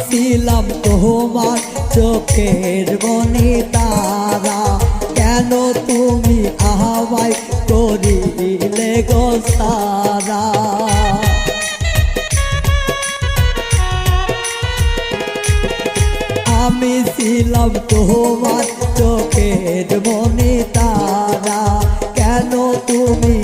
ছিলাম তোমার চোখের মনি তারা, কেন তুমি আমায় করিলে গো সারা। আমি ছিলাম তোমার চোখের মনি তারা, কেন তুমি